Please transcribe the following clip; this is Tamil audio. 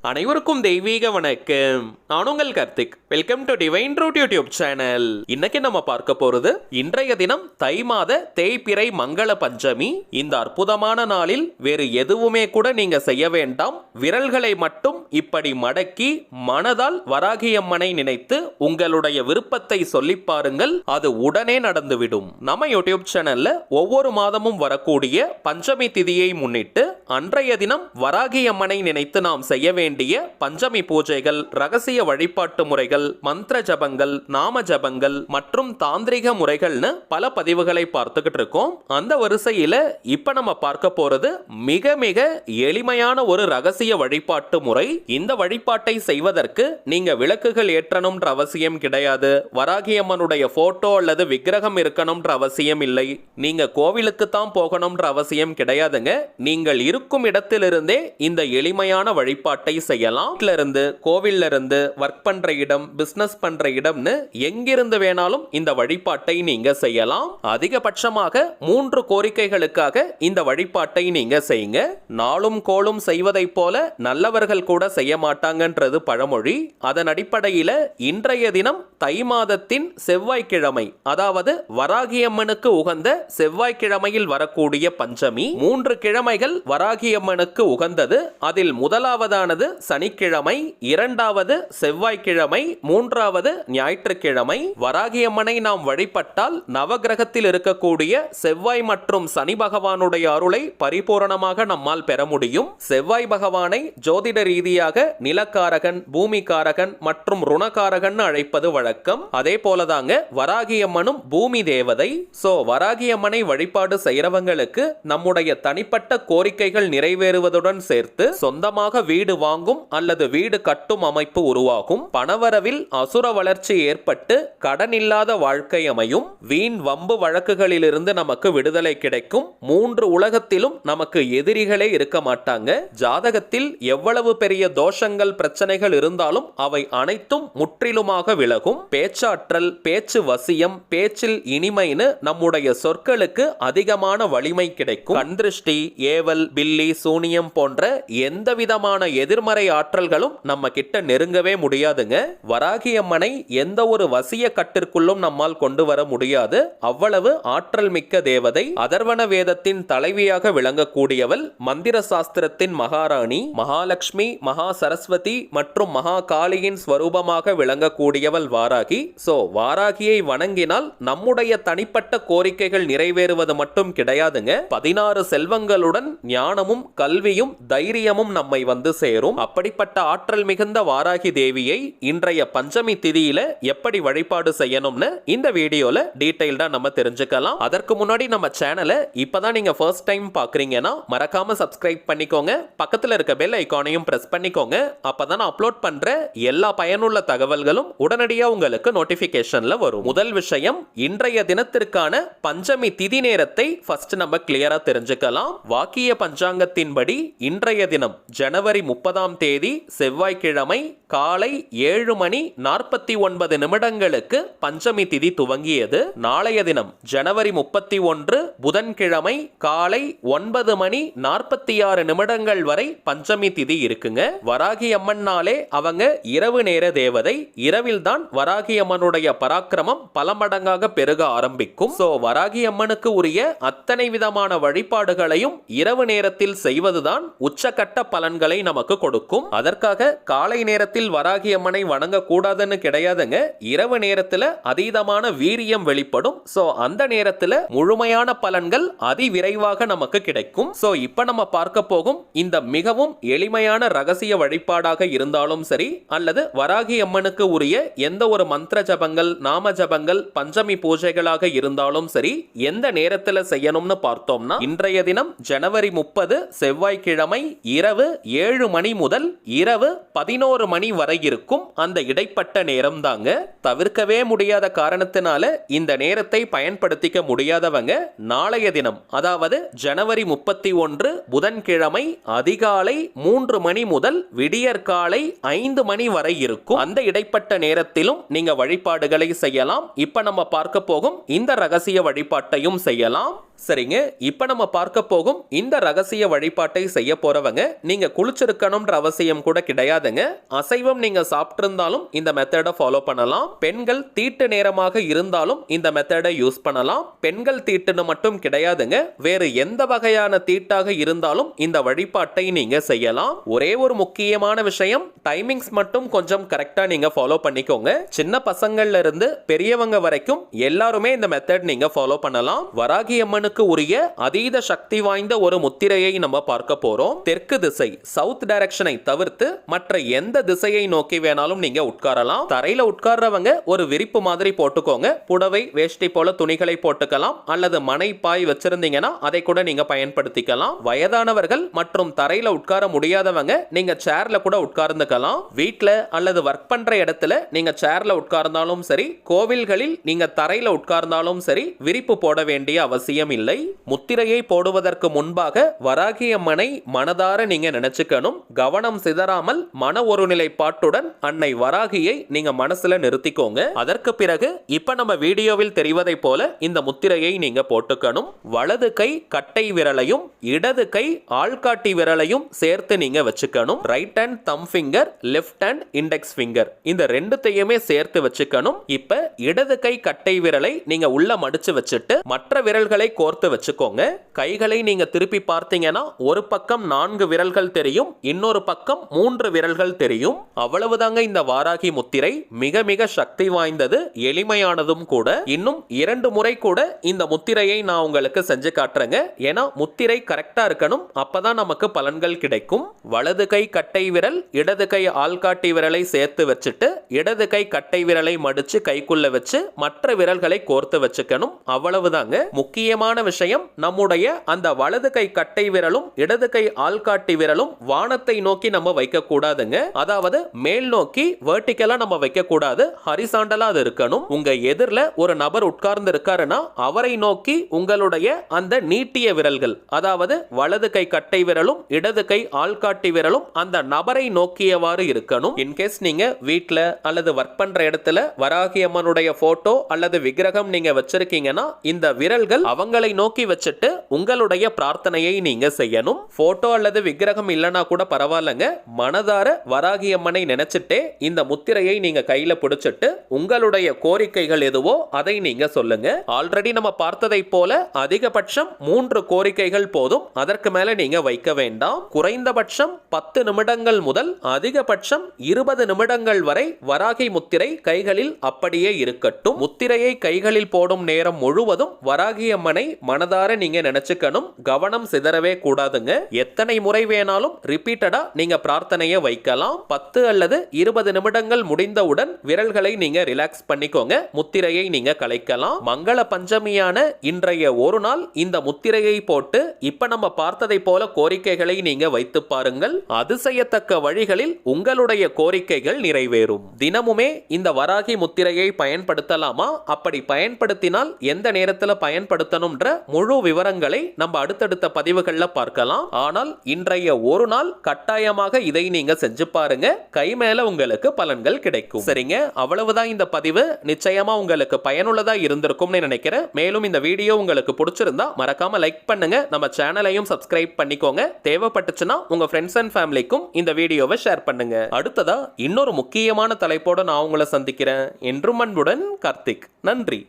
அனைவருக்கும் தெய்வீக வணக்கம். நான் உங்கள் Karthik. Welcome to divine root YouTube channel. இன்னைக்கு நம்ம பார்க்க போறது இன்றைய தினம் தை மாத தேய்பிறை மங்கள பஞ்சமி. இந்த அற்புதமான நாளில் வேறு எதுவுமே கூட நீங்க செய்ய வேண்டாம். விரல்களை மட்டும் இப்படி மடக்கி மனதால் வராகியம்மனை நினைத்து உங்களுடைய விருப்பத்தை சொல்லி பாருங்கள். அது உடனே நடந்துவிடும். நம்ம யூடியூப் சேனல்ல ஒவ்வொரு மாதமும் வரக்கூடிய பஞ்சமி திதியை முன்னிட்டு அன்றைய தினம் வராகியம்மனை நினைத்து நாம் செய்ய வேண்டிய பஞ்சமி பூஜைகள், ரகசிய வழிபாட்டு முறைகள், மந்திர ஜபங்கள், நாம ஜபங்கள் மற்றும் தாந்திரிக முறைகள்னு பல பதிவுகளை பார்த்துக்கிட்டு இருக்கோம். அந்த வரிசையில இப்ப நம்ம பார்க்க போறது மிக மிக எளிமையான ஒரு ரகசிய வழிபாட்டு முறை. இந்த வழிபாட்டை செய்வதற்கு நீங்க விளக்குகள் ஏற்றணும்ன்ற அவசியம் கிடையாது. வராகியம்மனுடைய போட்டோ அல்லது விக்கிரகம் இருக்கணும்ன்ற அவசியம் இல்லை. நீங்க கோவிலுக்கு தான் போகணும்ன்ற அவசியம் கிடையாதுங்க. நீங்கள் இருக்கும் இடத்திலிருந்தே இந்த எளிமையான வழிபாட்டை செய்யலாம். இருந்து கோவில்ல இருந்து ஒர்க் பண்ற இடம், பிசினஸ் பண்ற இடம்னு எங்கிருந்து வேணாலும் இந்த வழிபாட்டை நீங்க செய்யலாம். அதிகபட்சமாக 3 கோரிக்கைகளுக்காக இந்த வழிபாட்டை நீங்க செய்யுங்க. நாளும் கோளும் செய்வதை போல நல்லவர்கள் கூட செய்ய மாட்டாங்கன்றது பழமொழி. அதன் அடிப்படையில் இன்றைய தினம் தை மாதத்தின் செவ்வாய்க்கிழமை, அதாவது வராகியம்மனுக்கு உகந்த செவ்வாய்க்கிழமையில் வரக்கூடிய பஞ்சமி. 3 கிழமைகள் வராகியம்மனுக்கு உகந்தது. அதில் முதலாவதானது சனிக்கிழமை, இரண்டாவது செவ்வாய்க்கிழமை, மூன்றாவது ஞாயிற்றுக்கிழமை. வராகியம்மனை நாம் வழிபட்டால் நவகிரகத்தில் இருக்கக்கூடிய செவ்வாய் மற்றும் சனி பகவானுடைய அருளை பரிபூரணமாக நம்மால் பெற முடியும். செவ்வாய் பகவானை ஜோதிட ரீதியாக நிலக்காரகன், பூமிக்காரகன் மற்றும் ருணகாரகன் அழைப்பது வழக்கம். அதே போலதாங்க வராகியம்மனும் பூமி தேவதை. சோ வராகியம்மனை வழிபாடு செய்யறவங்களுக்கு நம்முடைய தனிப்பட்ட கோரிக்கைகள் நிறைவேறுவதுடன் சேர்த்து சொந்தமாக வீடு வாங்கும் அல்லது வீடு கட்டும் அமைப்பு உருவாகும். பணவரவில் அசுர வளர்ச்சி ஏற்பட்டு கடன் இல்லாத வாழ்க்கை அமையும். வீண் வம்பு வழக்குகளிலிருந்து நமக்கு விடுதலை கிடைக்கும். 3 உலகத்திலும் நமக்கு எதிரிகளே இருக்க மாட்டாங்க. ஜாதகத்தில் எவ்வளவு பெரிய தோஷங்கள், பிரச்சனைகள் இருந்தாலும் அவை அனைத்தும் முற்றிலுமாக விலகும். பேச்சாற்றல், பேச்சு வசியம், பேச்சில் இனிமைன்னு நம்முடைய சொற்களுக்கு அதிகமான வலிமை கிடைக்கும். கண்திருஷ்டி, ஏவல், பில்லி, சூனியம் போன்ற எந்த விதமான எதிர்மறை ஆற்றல்களும் நம்ம கிட்ட நெருங்கவே முடியாதுங்க. வராகியம்மனை எந்த ஒரு வசிய கட்டிற்குள்ளும் நம்மால் கொண்டு வர முடியாது. அவ்வளவு ஆற்றல் மிக்க தேவதை. அதர்வன வேதத்தின் தலைவியாக விளங்கக்கூடியவள், மந்திர சாஸ்திரத்தின் மகாராணி, மகாலட்சுமி, மகா சரஸ்வதி மற்றும் மகா காளியின் ஸ்வரூபமாக விளங்கக்கூடியவள் வாராகி. சோ வாராகியை வணங்கினால் நம்முடைய தனிப்பட்ட கோரிக்கைகள் நிறைவேறுவது மட்டும் கிடையாதுங்க. 16 செல்வங்களுடன் ஞானமும் கல்வியும் தைரியமும் நம்மை வந்து சேரும். அப்படிப்பட்ட ஆற்றல் மிகுந்த வாராகி தேவியை இன்றைய பஞ்சமி திதியில எப்படி வழிபாடு செய்யணும்னு இந்த வீடியோல டீடைல்டா நம்ம தெரிஞ்சுக்கலாம். அதற்கு முன்னாடி நம்ம சேனலை இப்பதான் நீங்க ஃபர்ஸ்ட் டைம் பாக்குறீங்கன்னா மறக்காம சப்ஸ்கிரைப் பண்ணிக்கோங்க. பக்கத்துல இருக்க பெல் ஐகானையும் பிரஸ் பண்ணிக்கோங்க. அப்பதான் அப்லோட் பண்ற எல்லா பயனுள்ள தகவல்களும் உடனடியா உங்களுக்கு நோட்டிபிகேஷன்ல வரும். முதல் விஷயம், இன்றைய தினத்திற்கான பஞ்சமி திதி நேரத்தை ஃபர்ஸ்ட் நம்ம கிளியரா தெரிஞ்சுக்கலாம். வாக்கிய பஞ்சாங்கத்தின்படி இன்றைய தினம் ஜனவரி 30ஆம் தேதி செவ்வாய்க்கிழமை காலை 7:49 பஞ்சமி திதி துவங்கியது. நாளைய தினம் ஜனவரி 31 புதன்கிழமை காலை 9:46 வரை பஞ்சமி திதி இருக்குங்க. வராகி அம்மன்னாலே அவங்க இரவு நேர தேவதை. இரவில் தான் வராகி அம்மனுடைய பராக்கிரமம் பல மடங்காக பெருக ஆரம்பிக்கும். சோ வராகி அம்மனுக்கு உரிய அத்தனை விதமான வழிபாடுகளையும் இரவு நேரத்தில் செய்வதுதான் உச்சக்கட்ட பலன்களை நமக்கு கொடுக்கும். அதற்காக காலை நேரத்தில் வராகி அம்மனை வணங்க கூடாதுன்னு கிடையாதுங்க. இரவு நேரத்துல அதீதமான வீரியம் வெளிப்படும். சோ அந்த நேரத்துல முழுமையான பலன்கள் அதிவிரைவாக நமக்கு கிடைக்கும். சோ இப்ப நம்ம பார்க்க போகும் இந்த மிகவும் எளிமையான ரகசிய வழிபாடாக இருந்தாலும் சரி, அல்லது வராகி அம்மனுக்கு உரிய எந்த ஒரு மந்திர ஜபங்கள், நாம ஜபங்கள், பஞ்சமி பூஜைகளாக இருந்தாலும் சரி, எந்த நேரத்துல செய்யணும்னு பார்த்தோம்னா இன்றைய தினம் ஜனவரி 30 செவ்வாய்க்கிழமை இரவு 7 மணி முதல் இரவு 11 மணி வரை இருக்கும் அந்த இடைப்பட்ட நேரம் தாங்க. தவிர்க்கவே முடியாத காரணத்தினால இந்த நேரத்தை பயன்படுத்திக்க முடியாதவங்க நாளைய தினம், அதாவது ஜனவரி 31 புதன்கிழமை அதிகாலை 3 மணி முதல் விடியற்காலை 5 மணி வரை இருக்கும் அந்த இடைப்பட்ட நேரத்திலும் நீங்க வழிபாடுகளை செய்யலாம். இப்ப நம்ம பார்க்க போகும் இந்த ரகசிய வழிபாட்டையும் செய்யலாம். சரிங்க, இப்ப நம்ம பார்க்க போகும் இந்த ரகசிய வழிபாட்டை செய்ய போறவங்க நீங்க குளிச்சிருக்கணும்ன்ற அவசியம் கூட கிடையாதுங்க. அசைவம் நீங்க சாப்பிட்டு இருந்தாலும் இந்த மெத்தடை ஃபாலோ பண்ணலாம். பெண்கள் தீட்டு நேரமாக இருந்தாலும் இந்த மெத்தடை யூஸ் பண்ணலாம். பெண்கள் தீட்டுன்னு மட்டும் கிடையாதுங்க, வேறு எந்த வகையான தீட்டாக இருந்தாலும் இந்த வழிபாட்டை நீங்க செய்யலாம். ஒரே ஒரு முக்கியமான விஷயம், டைமிங்ஸ் மட்டும் கொஞ்சம் கரெக்டா நீங்க ஃபாலோ பண்ணிக்கோங்க. சின்ன பசங்கள்ல இருந்து பெரியவங்க வரைக்கும் எல்லாருமே இந்த மெத்தட் நீங்க ஃபாலோ பண்ணலாம். வராகி அம்மனுக்கு உரிய அதீத சக்தி வாய்ந்த ஒரு முத்திரையை நம்ம பார்க்க போறோம். தெற்கு திசை, சவுத் டைரக்ஷனை தவிர்த்து மற்ற எந்த திசையை நோக்கி வேணாலும் நீங்க உட்காரலாம். தரையில உட்கார்றவங்க ஒரு விரிப்பு மாதிரி போட்டுக்கோங்க. புடவை வேஷ்டி போல துணிகளை போட்டுக்கலாம், அல்லது மனை பாய் வச்சிருந்தீங்கன்னா அதை கூட நீங்க பயன்படுத்திக்கலாம். வயதானவர்கள் மற்றும் தரையில உட்கார முடியாதவங்க நீங்க சேர்ல கூட உட்கார்ந்துக்கலாம். வீட்ல அல்லது ஒர்க் பண்ற இடத்துல நீங்க சேர்ல உட்கார்ந்தாலும் சரி, கோவில்களில் நீங்க தரையில உட்கார்ந்தாலும் சரி, விரிப்பு போட வேண்டிய அவசியம் இல்லை. முத்திரையை போடுவதற்கு முன்பாக வராகி அம்மனை மனதார நீங்க நினைச்சுக்கணும். கவனம் சிதறாமல் மன ஒருநிலைப்பாட்டுடன் அன்னை வராகியை நீங்க மனசுல நிறுத்திக்கோங்க. அதற்கு பிறகு இப்ப நம்ம வீடியோவில் தெரிவதை போல இந்த முத்திரையை நீங்க போட்டுக்கணும். வலது கை கட்டை விரலையும் இடது கை ஆள்காட்டி விரலையும் சேர்த்து நீங்க வச்சுக்கணும். ரைட் ஹேண்ட் தம் finger, left hand index finger, இந்த ரெண்டுத்தையுமே சேர்த்து வச்சுக்கணும். இப்ப இடது கை கட்டை விரலை நீங்க உள்ள மடிச்சு வச்சுட்டு மற்ற விரல்களை கோர்த்து வச்சுக்கோங்க. கைகளை நீங்க திருப்பி பார்த்தீங்கன்னா ஒரு பக்கம் 4 விரல்கள் தெரியும், இன்னொரு பக்கம் 3 விரல்கள் தெரியும். அவ்வளவுதாங்க இந்த வாராகி முத்திரை. மிக மிக சக்தி வாய்ந்தது, எளிமையானதும் கூட. இன்னும் 2 முறை கூட இந்த முத்திரையை நான் உங்களுக்கு செஞ்சு காட்டுறேங்க. ஏன்னா முத்திரை கரெக்டா இருக்கணும், அப்பதான் நமக்கு பலன்கள் கிடைக்கும். வலது கை கட்டை விரல் இடது கை ஆள்காட்டி விரலை சேர்த்து வச்சுட்டு இடது கை கட்டை விரலை மடிச்சு கைக்குள்ள வச்சு மற்ற விரல்களை கோர்த்து வச்சுக்கணும். அவ்வளவுதாங்க. முக்கியமான விஷயம், நம்முடைய அந்த வலது கை கட்டை விரலும் இடது கை ஆள்காட்டி விரலும் வானத்தை நோக்கி நம்ம வைக்க கூடாதுங்க. அதாவது மேல் நோக்கி வெர்டிகலா நம்ம வைக்க கூடாது, ஹரிசாண்டலா அது இருக்கணும். உங்க எதிரில் ஒரு நபர் உட்கார்ந்து இருக்காருன்னா அவரை நோக்கி உங்களுடைய அந்த நீட்டிய விரல்கள், அதாவது வலது கை கட்டை விரலும் இடது கை ஆள்காட்டி விரலும் அந்த நபரை நோக்கியவாறு இருக்கணும். இன்கேஸ் நீங்க வீட்ல அல்லது ஒர்க் பண்ற இடத்துல வராகி அம்மனுடைய போட்டோ அல்லது விக்கிரகம் நீங்க வச்சிருக்கீங்கன்னா இந்த விரல்கள் அவங்களை நோக்கி வச்சுட்டு உங்களுடைய பிரார்த்தனையை நீங்க செய்யணும். போட்டோ அல்லது விக்கிரகம் இல்லனா கூட பரவாயில்லைங்க, மனதார வராகி அம்மனை நினைச்சிட்டே இந்த முத்திரையை நீங்க கையில பிடிச்சிட்டு உங்களுடைய கோரிக்கைகள் எதுவோ அதை நீங்க சொல்லுங்க. ஆல்ரெடி நம்ம பார்த்ததை போல அதிகபட்சம் 3 கோரிக்கைகள் போதும், அதற்கு மேல நீங்க வைக்க வேண்டாம். குறைந்தபட்சம் 10 நிமிடங்கள் முதல் அதிகபட்சம் 20 நிமிடங்கள் வரை வராகி முத்திரை கைகளில் அப்படியே இருக்கட்டும். முத்திரையை கைகளில் போடும் நேரம் முழுவதும் வராகி அம்மனை மனதார நீங்க நினைச்சுக்கணும். கவனம் சிதறவே கூடாதுங்க. எத்தனை முறை வேணாலும் ரிப்பீட்டடா நீங்க பிரார்த்தனையை வைக்கலாம். 10 அல்லது 20 நிமிடங்கள் முடிந்தவுடன் விரல்களை நீங்க ரிலாக்ஸ் பண்ணிக்கோங்க. முத்திரையை நீங்க கலைக்கலாம். மங்கள பஞ்சமியான இன்றைய ஒரு நாள் இந்த முத்திரையை போட்டு இப்ப நம்ம பார்த்ததை போல கோரிக்கைகளை நீங்க வைத்து பாருங்கள். அதிசயத்தக்க வழிகளில் உங்களுடைய கோரிக்கைகள் நிறைவேறும். தினமுமே இந்த வராகி முத்திரையை பயன்படுத்தலாமா? அப்படி பயன்படுத்தினால் எந்த நேரத்தில் பயன்படுத்தணும்ன்ற முழு விவரங்களை நம்ம அடுத்தடுத்த பதிவுகள்ல பார்க்கலாம். ஆனால் இன்றைய ஒரு நாள் கட்டாயமாக இதை நீங்க செஞ்சு பாருங்க. கை மேல உங்களுக்கு பலன்கள் கிடைக்கும். சரிங்க, அவ்வளவுதான் இந்த பதிவு. நிச்சயமா உங்களுக்கு பயனுள்ளதா இருந்திருக்கும்னு நினைக்கிறேன். மேலும் இந்த வீடியோ உங்களுக்கு பிடிச்சிருந்தா மறக்காம லைக் பண்ணுங்க. நம்ம சேனலையும் சப்ஸ்கிரைப் பண்ணிக்கோங்க. தேவைப்பட்டுச்சுன்னா உங்க ஃப்ரெண்ட்ஸ் அண்ட் ஃபேமிலிக்கும் இந்த வீடியோவை ஷேர் பண்ணுங்க. அடுத்ததா இன்னொரு முக்கியமான தலைப்போட நான் உங்களை சந்திக்கிறேன். என்றும் அன்புடன் கார்த்திக். நன்றி.